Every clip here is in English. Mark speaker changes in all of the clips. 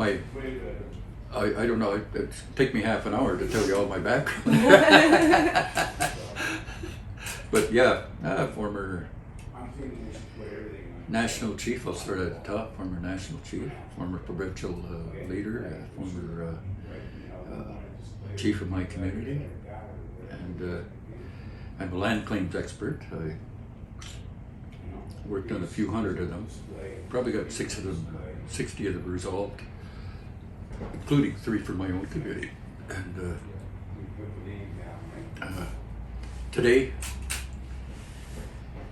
Speaker 1: my, I don't know, it'd take me half an hour to tell you all my background. But yeah, former national chief, I'll start at the top, former national chief, former provincial leader, former chief of my community, and I'm a land claims expert. I worked on a few hundred of them, probably got 60 of them resolved, including 3 for my own community. And today,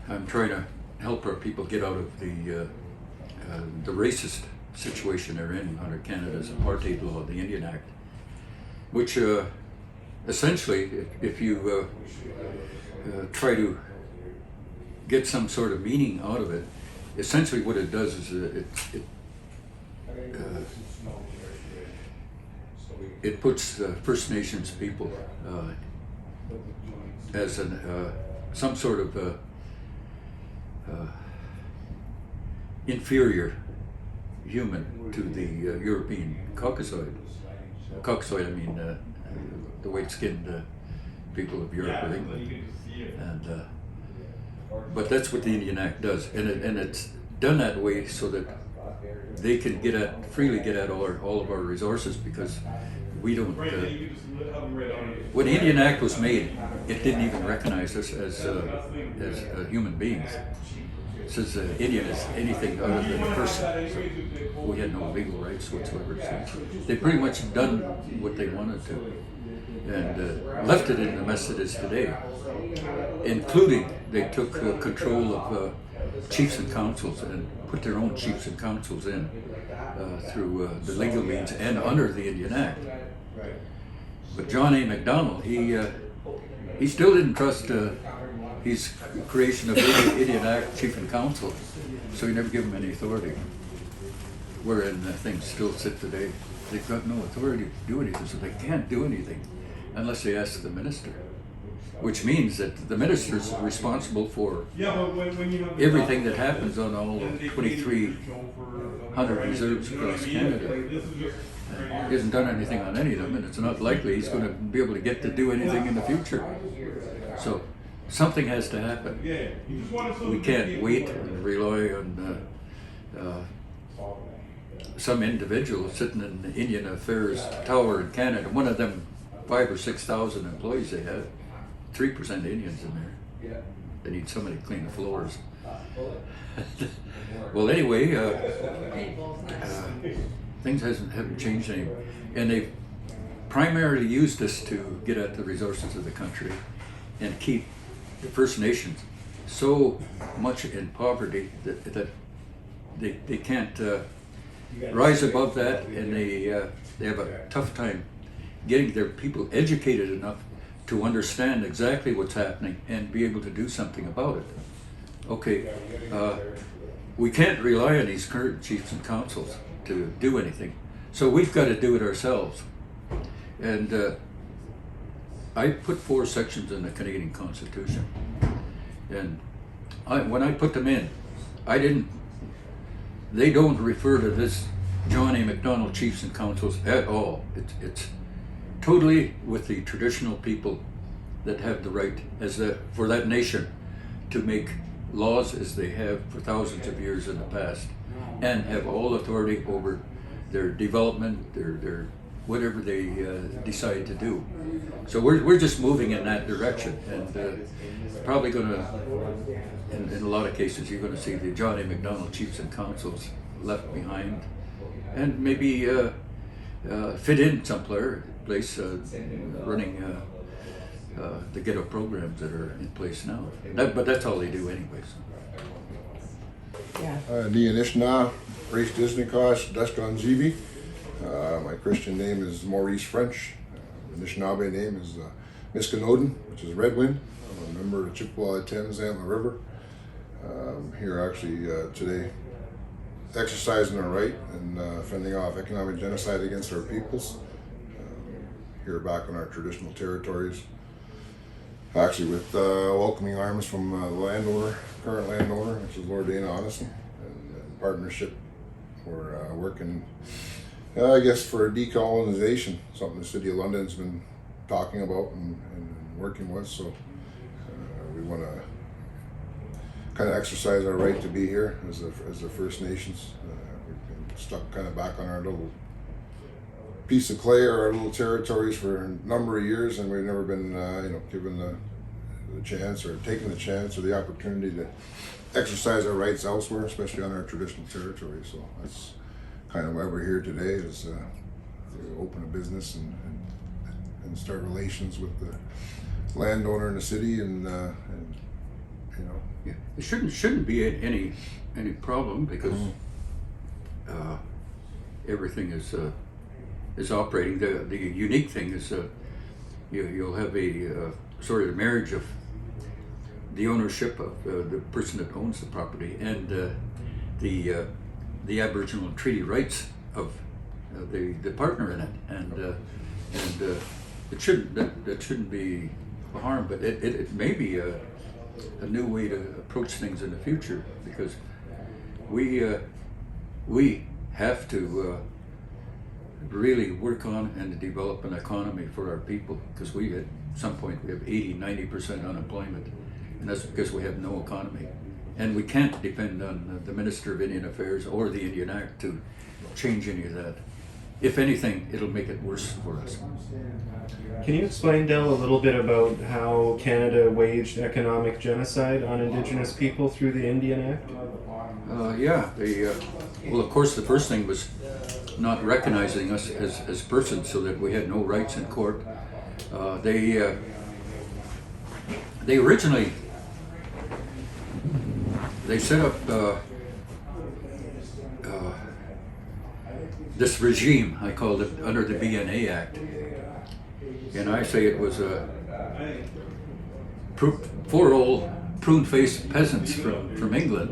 Speaker 1: I'm trying to help our people get out of the racist situation they're in under Canada's apartheid law, the Indian Act, which essentially, if you try to get some sort of meaning out of it, essentially what it does is it puts First Nations people as some sort of inferior human to the European Caucasoid. Caucasoid, I mean the white-skinned people of Europe or England. And but that's what the Indian Act does, and it's done that way so that they can freely get at all of our resources, because we don't. When the Indian Act was made, it didn't even recognize us as human beings. It says Indian is anything other than a person. So we had no legal rights whatsoever. So they pretty much done what they wanted to, and left it in the mess it is today. Including, they took control of chiefs and councils and put their own chiefs and councils in through the legal means and under the Indian Act. But John A. Macdonald, he still didn't trust his creation of the Indian Act chief and council, so he never gave him any authority. Wherein things still sit today. They've got no authority to do anything, so they can't do anything unless they ask the minister. Which means that the minister is responsible for everything that happens on all 2,300 reserves across Canada. He hasn't done anything on any of them, and it's not likely he's going to be able to get to do anything in the future. So something has to happen. We can't wait and rely on some individual sitting in the Indian Affairs Tower in Canada. One of them 5,000 or 6,000 employees they have. 3% Indians in there. They need somebody to clean the floors. Well, anyway, things haven't changed any, and they've primarily used this to get at the resources of the country and keep the First Nations so much in poverty that they can't rise above that, and they have a tough time getting their people educated enough to understand exactly what's happening and be able to do something about it. Okay, we can't rely on these current chiefs and councils to do anything, so we've got to do it ourselves. And I put 4 sections in the Canadian Constitution, and when I put them in, they don't refer to this John A. Macdonald chiefs and councils at all. It's totally with the traditional people that have the right for that nation to make laws as they have for thousands of years in the past, and have all authority over their development, their whatever they decide to do. So we're just moving in that direction, and probably going to, in a lot of cases, you're going to see the John A. Macdonald chiefs and councils left behind, and maybe fit in some place running the ghetto programs that are in place now. But that's all they do anyway. So.
Speaker 2: Yeah.
Speaker 3: Nianishna, Race Disneykosh, Deshkanjibi. My Christian name is Maurice French. The Anishinaabe name is Miskanoden, which is Red Wind. I'm a member of the Chippewa Thames Antler River. Here actually today exercising our right and fending off economic genocide against our peoples. Here back on our traditional territories. Actually with welcoming arms from the current landowner, which is Lord Dana Otteson, and in partnership we're working I guess for decolonization, something the City of London's been talking about and working with. So we want to kind of exercise our right to be here as the First Nations. We've been stuck kind of back on our little piece of clay or our little territories for a number of years, and we've never been given the chance or taken the chance or the opportunity to exercise our rights elsewhere, especially on our traditional territory. So that's kind of why we're here today, is to open a business and start relations with the landowner in the city, and you know.
Speaker 1: Yeah, it shouldn't be any problem, because everything is operating. The unique thing is you'll have a sort of marriage of the ownership of the person that owns the property and the Aboriginal treaty rights of the partner in it, and it shouldn't be a harm, but it may be a new way to approach things in the future, because we have to really work on and develop an economy for our people, because at some point we have 80-90% unemployment, and that's because we have no economy, and we can't depend on the Minister of Indian Affairs or the Indian Act to change any of that. If anything, it'll make it worse for us.
Speaker 2: Can you explain, Del, a little bit about how Canada waged economic genocide on Indigenous people through the Indian Act?
Speaker 1: Yeah, well, of course, the first thing was not recognizing us as persons, so that we had no rights in court. They originally set up this regime, I called it, under the BNA Act, and I say it was four old prune-faced peasants from England,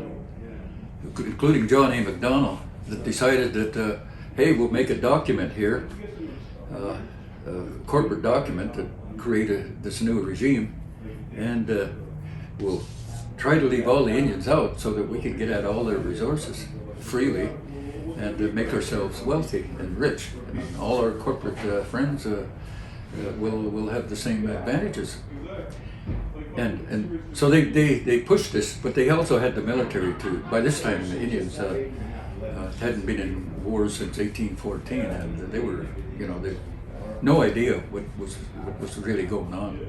Speaker 1: including John A. Macdonald, that decided that hey, we'll make a document here, a corporate document that created this new regime, and we'll try to leave all the Indians out so that we can get at all their resources freely and make ourselves wealthy and rich. And all our corporate friends will have the same advantages. And so they pushed this, but they also had the military too. By this time, the Indians hadn't been in war since 1814, and they were, they no idea what was really going on.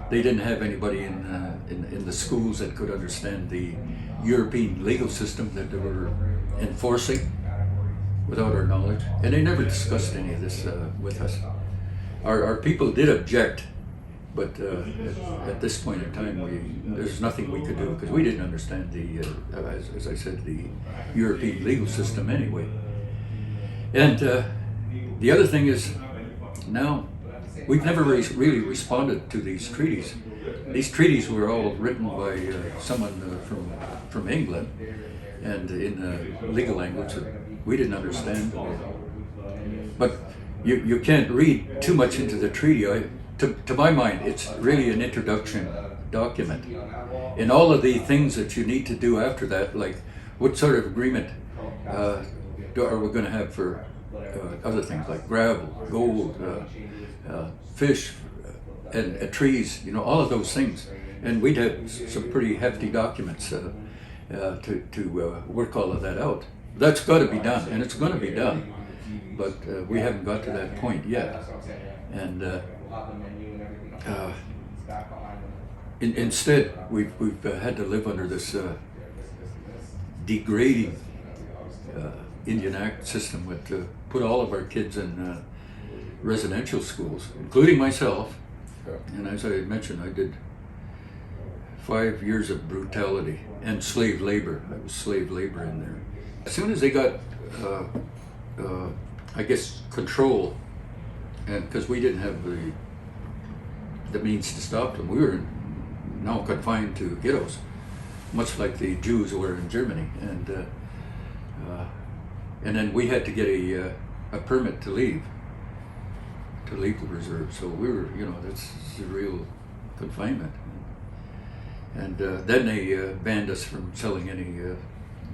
Speaker 1: They didn't have anybody in the schools that could understand the European legal system that they were enforcing without our knowledge, and they never discussed any of this with us. Our people did object, but at this point in time, there's nothing we could do, because we didn't understand as I said, the European legal system anyway. And the other thing is, now we've never really responded to these treaties. These treaties were all written by someone from England, and in legal language that we didn't understand. But you can't read too much into the treaty. To my mind, it's really an introduction document. And all of the things that you need to do after that, like what sort of agreement are we going to have for other things like gravel, gold, fish, and trees, all of those things. And we'd have some pretty hefty documents to work all of that out. That's got to be done, and it's going to be done, but we haven't got to that point yet. And instead, we've had to live under this degrading Indian Act system, that put all of our kids in residential schools, including myself. And as I mentioned, I did 5 years of brutality and slave labor. I was slave labor in there. As soon as they got, I guess, control, and because we didn't have the means to stop them, we were now confined to ghettos, much like the Jews were in Germany, and then we had to get a permit to leave the reserve. So we were, that's a real confinement. And then they banned us from selling any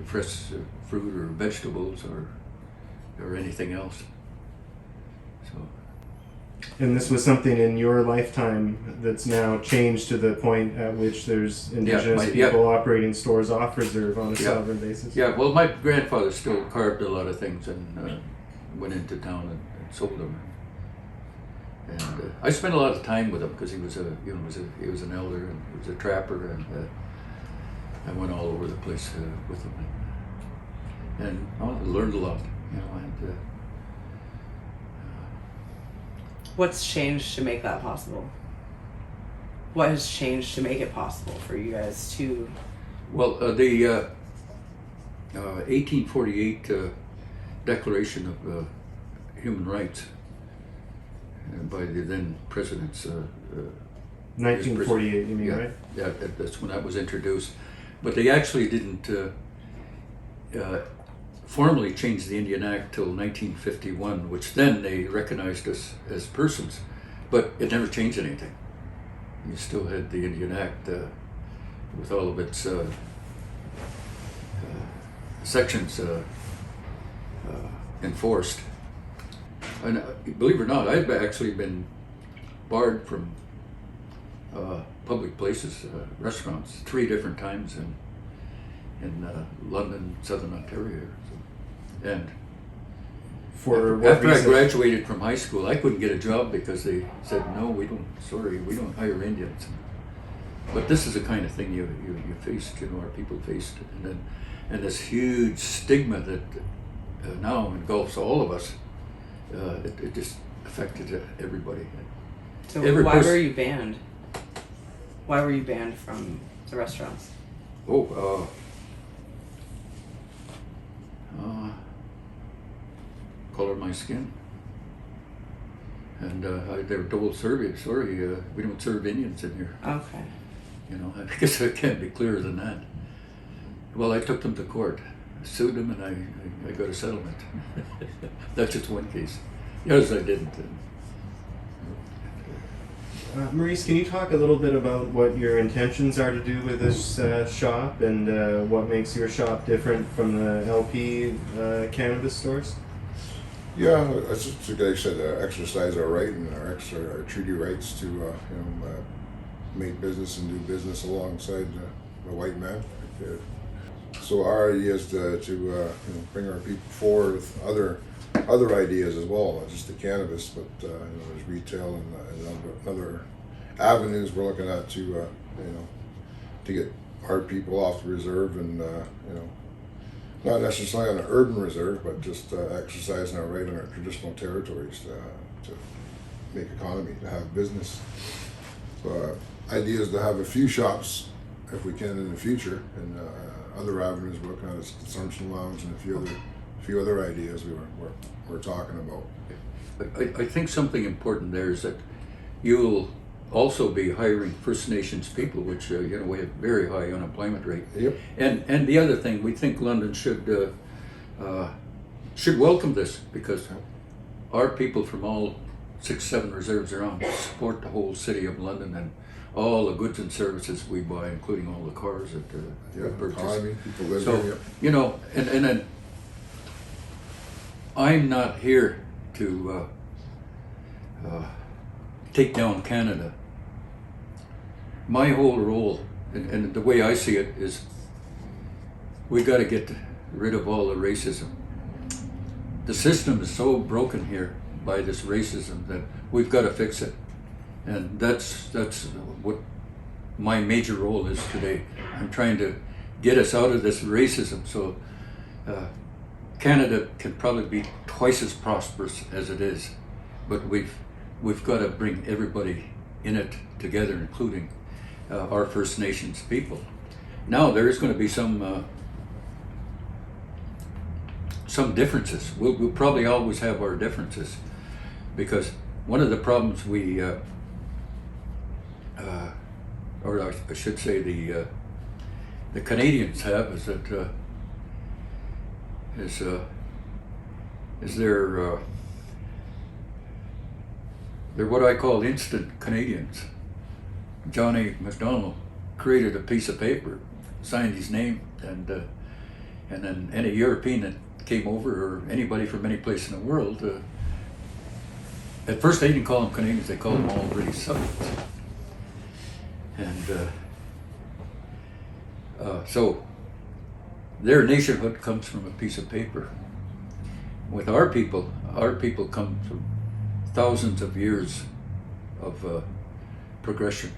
Speaker 1: fresh fruit or vegetables or anything else. So
Speaker 2: And this was something in your lifetime that's now changed to the point at which there's Indigenous people operating stores off reserve on a sovereign basis.
Speaker 1: Yeah, well, my grandfather still carved a lot of things and went into town and sold them. And I spent a lot of time with him because he was he was an elder and he was a trapper, and I went all over the place with him, and I learned a lot, you know. And
Speaker 4: what's changed to make that possible? What has changed to make it possible for you guys to?
Speaker 1: Well, the 1848 Declaration of Human Rights by the then president's
Speaker 2: 1948, you mean, right?
Speaker 1: Yeah, that's when that was introduced. But they actually didn't formally change the Indian Act till 1951, which then they recognized us as persons. But it never changed anything. You still had the Indian Act with all of its sections enforced. And believe it or not, I've actually been barred from public places, restaurants, 3 different times in London, Southern Ontario. So, and
Speaker 2: For what
Speaker 1: after
Speaker 2: reason?
Speaker 1: I graduated from high school, I couldn't get a job because they said, no, we don't hire Indians. But this is the kind of thing you faced, you know, our people faced. And this huge stigma that now engulfs all of us, it just affected everybody.
Speaker 4: So why were you banned? Why were you banned from the restaurants?
Speaker 1: Color of my skin. And they were told, sorry, we don't serve Indians in here.
Speaker 4: Okay.
Speaker 1: You know, I guess I can't be clearer than that. Well, I took them to court, sued them, and I got a settlement. That's just one case. The others I didn't.
Speaker 2: Maurice, can you talk a little bit about what your intentions are to do with this shop, and what makes your shop different from the LP cannabis stores?
Speaker 3: Yeah, as I said, exercise our right and our treaty rights to make business and do business alongside the white man. So our idea is to bring our people forward with other ideas as well, not just the cannabis, but there's retail and other avenues we're looking at to get our people off the reserve and not necessarily on an urban reserve, but just exercising our right on our traditional territories to make economy, to have business. So idea is to have a few shops, if we can, in the future, and other avenues we're looking at is consumption lounge and a few other ideas we're talking about.
Speaker 1: I think something important there is that you'll also be hiring First Nations people, which we have very high unemployment rate.
Speaker 3: Yep.
Speaker 1: And the other thing, we think London should welcome this, because our people from all 6-7 reserves around support the whole city of London and all the goods and services we buy, including all the cars that we purchase.
Speaker 3: Economy, people live
Speaker 1: So,
Speaker 3: here.
Speaker 1: And then I'm not here to take down Canada. My whole role, and the way I see it, is we got to get rid of all the racism. The system is so broken here by this racism that we've got to fix it. And that's what my major role is today. I'm trying to get us out of this racism so Canada can probably be twice as prosperous as it is, but we've got to bring everybody in it together, including our First Nations people. Now there is going to be some differences. We'll probably always have our differences, because one of the problems we or I should say the Canadians have is that they're what I call instant Canadians. Johnny MacDonald created a piece of paper, signed his name, and then any European that came over, or anybody from any place in the world, at first they didn't call them Canadians, they called them all British subjects. And so their nationhood comes from a piece of paper. With our people come from thousands of years of progression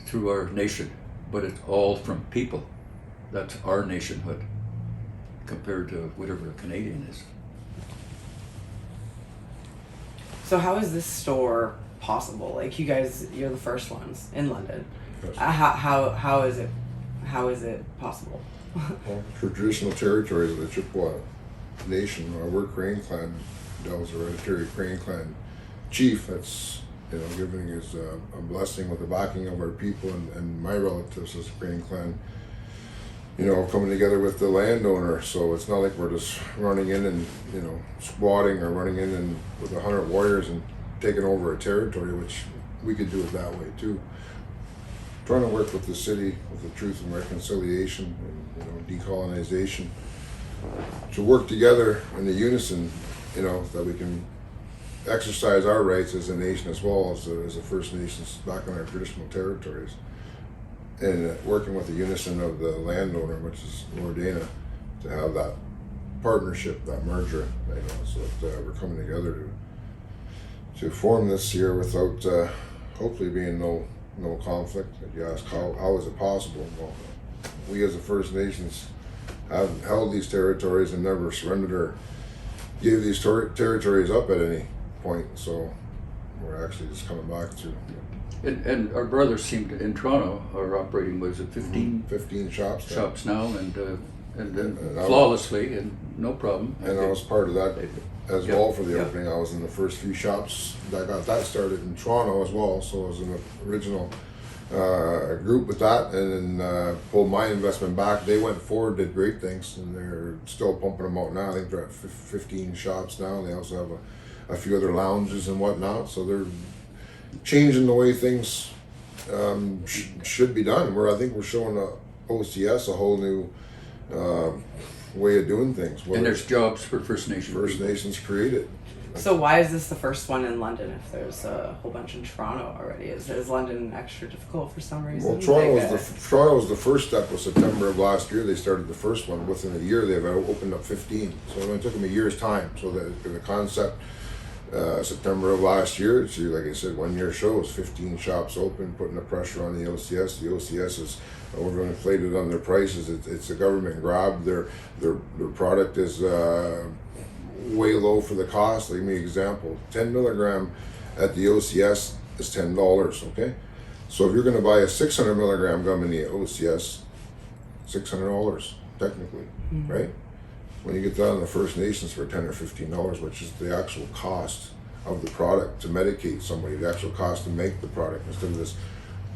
Speaker 1: through our nation, but it's all from people. That's our nationhood compared to whatever a Canadian is.
Speaker 4: So how is this store possible? Like, you guys, you're the first ones in London.
Speaker 3: Yes.
Speaker 4: How is it possible?
Speaker 3: Well, traditional territories of the Chippewa Nation, we're Crane Clan. Dell's Hereditary Crane Clan chief. That's, giving his a blessing with the backing of our people and my relatives as a Crane Clan. Coming together with the landowner. So it's not like we're just running in and squatting or running in and with 100 warriors and taking over a territory, which we could do it that way too. Trying to work with the city with the Truth and Reconciliation and decolonization to work together in the unison, that we can exercise our rights as a nation as well as the First Nations back on our traditional territories, and working with the unison of the landowner, which is Lord Dana, to have that partnership, that merger, so that we're coming together to form this here without hopefully being no conflict. If you ask how is it possible? Well, we as the First Nations have held these territories and never surrendered or gave these territories up at any point. So we're actually just coming back to.
Speaker 1: And our brothers seem to, in Toronto, our operating was at 15
Speaker 3: shops.
Speaker 1: Shops now, and flawlessly, and no problem.
Speaker 3: And I was part of that as well for the
Speaker 1: Yep.
Speaker 3: opening. I was in the first few shops that got that started in Toronto as well. So I was in the original group with that, and then pulled my investment back. They went forward, did great things, and they're still pumping them out now. I think they're at 15 shops now. They also have a few other lounges and whatnot. So they're changing the way things should be done. I think we're showing OCS a whole new way of doing things.
Speaker 1: And there's jobs for First Nation
Speaker 3: First
Speaker 1: people.
Speaker 3: Nations created.
Speaker 4: So why is this the first one in London if there's a whole bunch in Toronto already? Is London extra difficult for some reason?
Speaker 3: Well, Toronto was the first step. Was September of last year. They started the first one. Within a year, they've opened up 15. So it only took them a year's time. So the concept, September of last year, so like I said, 1 year show was 15 shops open, putting the pressure on the OCS. The OCS is overinflated on their prices. It's a government grab. Their product is way low for the cost. Let me give you an example. 10 milligram at the OCS is $10. Okay, so if you're going to buy a 600 milligram gum in the OCS, $600 technically, right? When you get down to the First Nations for $10 or $15, which is the actual cost of the product to medicate somebody, the actual cost to make the product, instead of this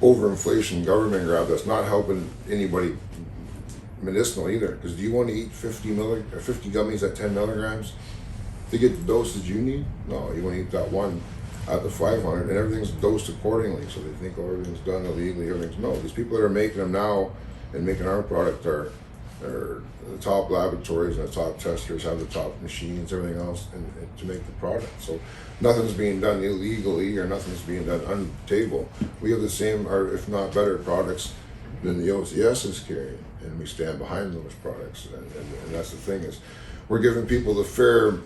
Speaker 3: overinflation government grab that's not helping anybody medicinal either. Because do you want to eat 50 gummies at 10 milligrams to get the dosage you need? No, you want to eat that one at the 500, and everything's dosed accordingly. So they think, everything's done illegally. Everything's no. These people that are making them now and making our product are the top laboratories and the top testers, have the top machines, everything else, and to make the product. So nothing's being done illegally or nothing's being done on the table. We have the same, or if not better, products than the OCS is carrying, and we stand behind those products. And that's the thing, is we're giving people the fair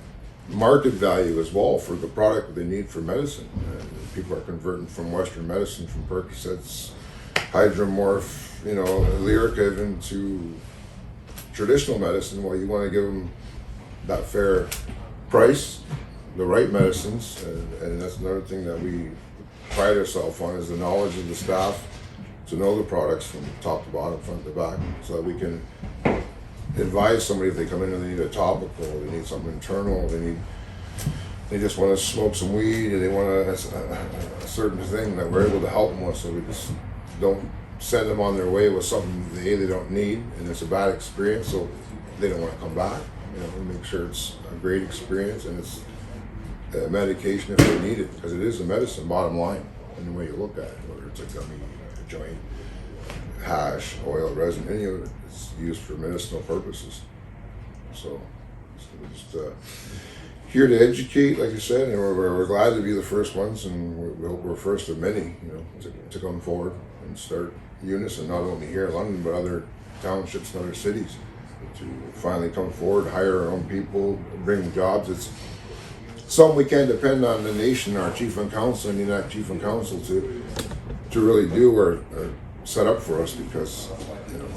Speaker 3: market value as well for the product that they need for medicine. And people are converting from Western medicine, from Percocets, Hydromorph, Lyrica, into traditional medicine. Well, you want to give them that fair price, the right medicines, and that's another thing that we pride ourselves on, is the knowledge of the staff to know the products from top to bottom, front to back, so that we can advise somebody if they come in and they need a topical, they need something internal, they just want to smoke some weed, or they want a certain thing, that we're able to help them with, so we just don't send them on their way with something they don't need, and it's a bad experience, so they don't want to come back. We make sure it's a great experience, and it's a medication if they need it, because it is a medicine, bottom line, in the way you look at it, whether it's a gummy, a joint, hash, oil, resin, any of it, it's used for medicinal purposes. So we just here to educate, like I said, and we're glad to be the first ones, and we're first of many, you know, to come forward and start unison, not only here in London, but other townships and other cities, to finally come forward, hire our own people, bring jobs. It's something we can't depend on the nation, our chief and council, and the chief and council to really do or set up for us, because you know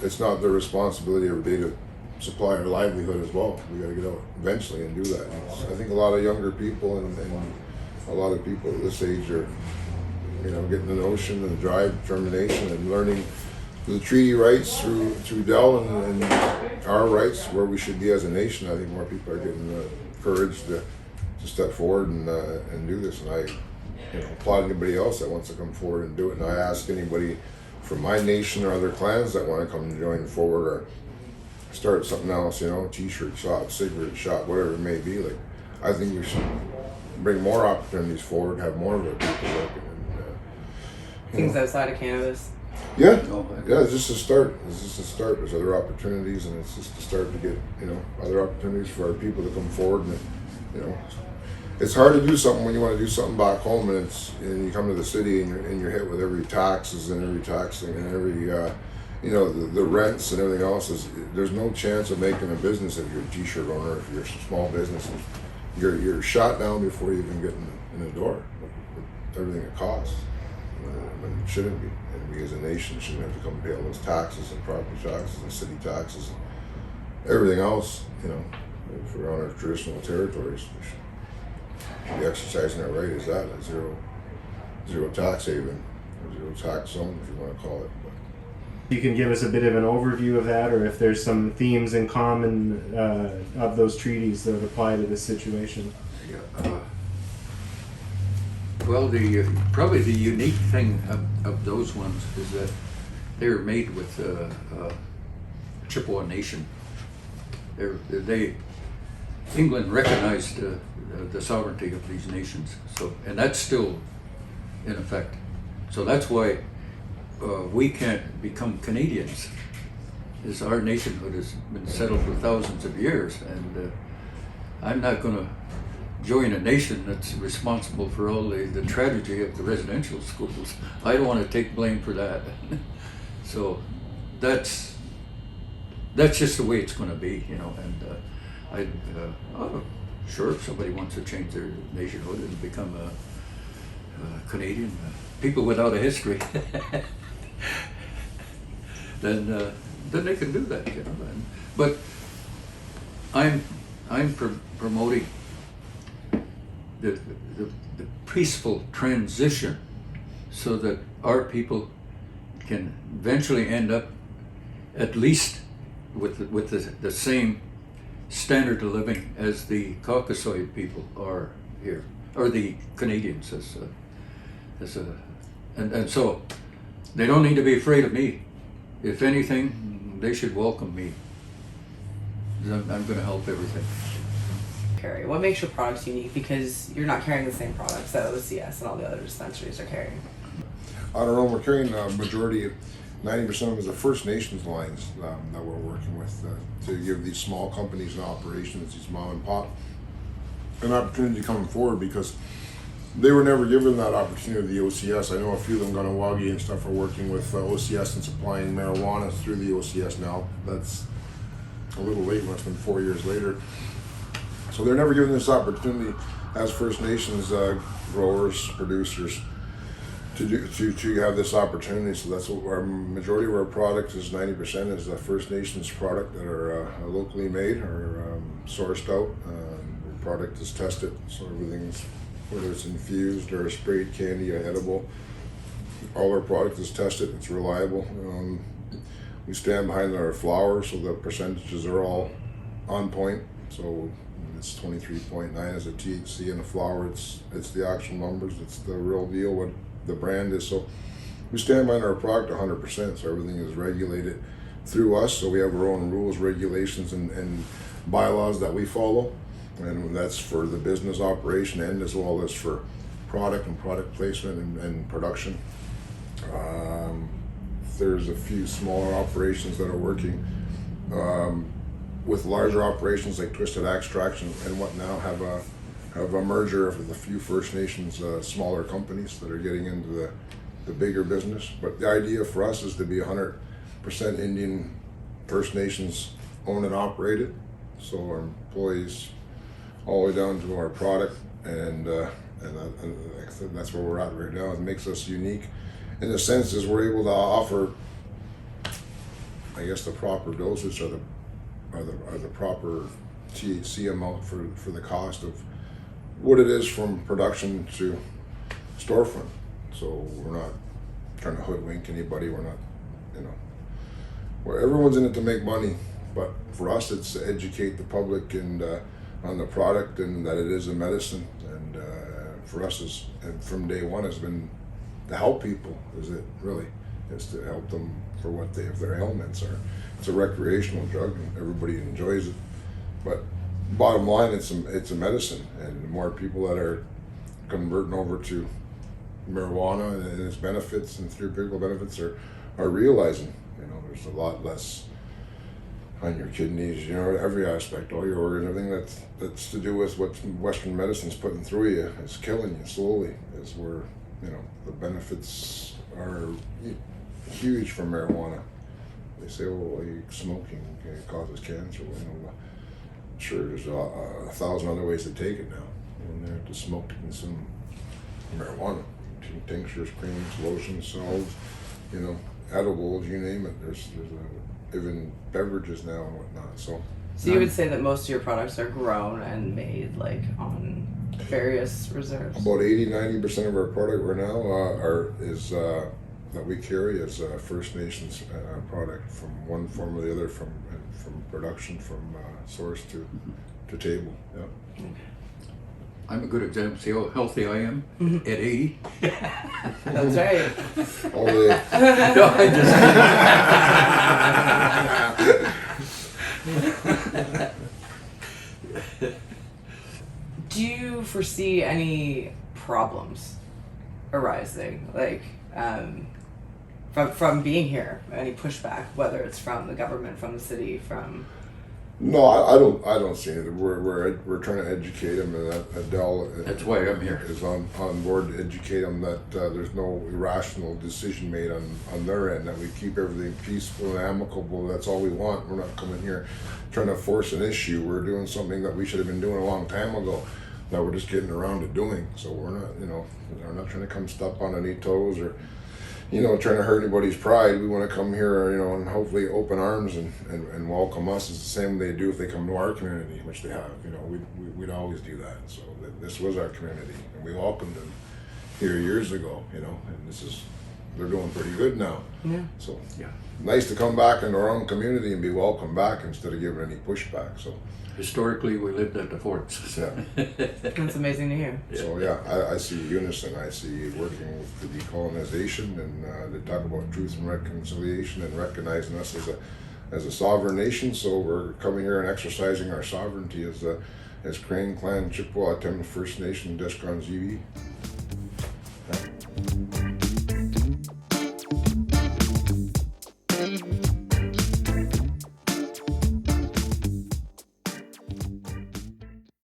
Speaker 3: it's not their responsibility every day to supply our livelihood as well. We got to get out eventually and do that. I think a lot of younger people and a lot of people at this age are, you know, getting the notion and the drive, determination, and learning the treaty rights through Dell and our rights, where we should be as a nation. I think more people are getting the courage to step forward and do this. And I, you know, applaud anybody else that wants to come forward and do it. And I ask anybody from my nation or other clans that want to come and join forward or start something else, you know, t-shirt shop, cigarette shop, whatever it may be. Like, I think we should bring more opportunities forward, have more of our people working. And,
Speaker 4: Things outside of cannabis.
Speaker 3: Yeah, it's just a start. It's just a start. There's other opportunities, and it's just a start to get, you know, other opportunities for our people to come forward. And, you know, it's hard to do something when you want to do something back home, and you come to the city and you're hit with every taxes and every taxing and every you know, the rents and everything else. There's no chance of making a business if you're a t-shirt owner, if you're a small business. You're shot down before you even get in the door with everything it costs. When it shouldn't be. And we as a nation shouldn't have to come pay all those taxes and property taxes and city taxes and everything else, you know, if we're on our traditional territories. We should be exercising our right as that, a zero tax haven, or zero tax zone, if you want to call it. But
Speaker 2: You can give us a bit of an overview of that, or if there's some themes in common of those treaties that apply to this situation.
Speaker 1: Yeah, well, probably the unique thing of those ones is that they were made with Chippewa Nation. England recognized the sovereignty of these nations, and that's still in effect. So that's why we can't become Canadians. Is our nationhood has been settled for thousands of years, and I'm not going to join a nation that's responsible for all the tragedy of the residential schools. I don't want to take blame for that. So that's just the way it's going to be, you know. And sure, if somebody wants to change their nationhood and become a Canadian, people without a history, then they can do that, you know. But I'm promoting the peaceful transition so that our people can eventually end up at least with the same standard of living as the Caucasoid people are here, or the Canadians and so they don't need to be afraid of me. If anything, they should welcome me. I'm going to help everything.
Speaker 4: What makes your products unique? Because you're not carrying the same products that OCS and all the other dispensaries are carrying.
Speaker 3: I don't know, we're carrying a majority, 90% of them is the First Nations lines that we're working with to give these small companies and operations, these mom and pop, an opportunity to come forward, because they were never given that opportunity. The OCS, I know a few of them, Ganawagi and stuff, are working with OCS and supplying marijuana through the OCS now. That's a little late when it's been 4 years later. So they're never given this opportunity as First Nations growers, producers, to have this opportunity. So that's what our majority of our product is. 90% is the First Nations product that are locally made or sourced out. The product is tested, so everything's, whether it's infused or sprayed candy or edible, all our product is tested. It's reliable. We stand behind our flower, so the percentages are all on point. So it's 23.9 as a THC in the flower. It's the actual numbers. It's the real deal. What the brand is. So we stand behind our product 100%. So everything is regulated through us. So we have our own rules, regulations, and bylaws that we follow, and that's for the business operation and as well as for product and product placement and production. There's a few smaller operations that are working with larger operations like Twisted Extracts and what now have a merger of the few First Nations smaller companies that are getting into the bigger business. But the idea for us is to be 100% Indian First Nations owned and operated. So our employees all the way down to our product, and like I said, that's where we're at right now. It makes us unique in the sense is we're able to offer, I guess, the proper dosage or the proper THC amount for the cost of what it is from production to storefront. So we're not trying to hoodwink anybody. We're not, where everyone's in it to make money, but for us it's to educate the public and on the product and that it is a medicine. And for us, and from day one, has been to help people. Is to help them for what if their ailments are. It's a recreational drug and everybody enjoys it, but bottom line, it's a medicine, and the more people that are converting over to marijuana and its benefits and therapeutic benefits are realizing, there's a lot less on your kidneys, every aspect, all your organs, everything that's to do with what Western medicine's putting through you is killing you slowly. Is where the benefits are huge from marijuana. They say, smoking causes cancer. Well, sure, there's 1,000 other ways to take it now. You don't have to smoke to consume marijuana. Tinctures, creams, lotions, salves, edibles, you name it. There's even beverages now and whatnot. So
Speaker 4: you would say that most of your products are grown and made like on various reserves?
Speaker 3: About 80-90% of our product right now that we carry is First Nations product from one form or the other, from production, from source to table. Yeah.
Speaker 4: Okay.
Speaker 1: I'm a good example. See how healthy I am at 80?
Speaker 4: That's right.
Speaker 3: All day.
Speaker 1: No, I just
Speaker 4: Do you foresee any problems arising, like from being here? Any pushback, whether it's from the government, from the city, from?
Speaker 3: No, I don't see it. We're trying to educate them, and Adele.
Speaker 1: That's why I'm here.
Speaker 3: Is on board to educate them that there's no irrational decision made on their end. That we keep everything peaceful and amicable. That's all we want. We're not coming here trying to force an issue. We're doing something that we should have been doing a long time ago. That we're just getting around to doing. So we're not, we're not trying to come step on any toes or, trying to hurt anybody's pride. We want to come here, and hopefully open arms and welcome us. It's the same they do if they come to our community, which they have. We'd always do that. So this was our community, and we welcomed them here years ago. And they're doing pretty good now.
Speaker 4: Yeah.
Speaker 3: So
Speaker 1: Yeah.
Speaker 3: nice to come back into our own community and be welcomed back instead of giving any pushback. So.
Speaker 1: Historically, we lived at the forts.
Speaker 3: Yeah.
Speaker 4: That's amazing to hear.
Speaker 3: So I see unison. I see working with the decolonization and they talk about truth and reconciliation and recognizing us as a sovereign nation. So we're coming here and exercising our sovereignty as Crane Clan, Chippewa, First Nation, Deshkon Zibi.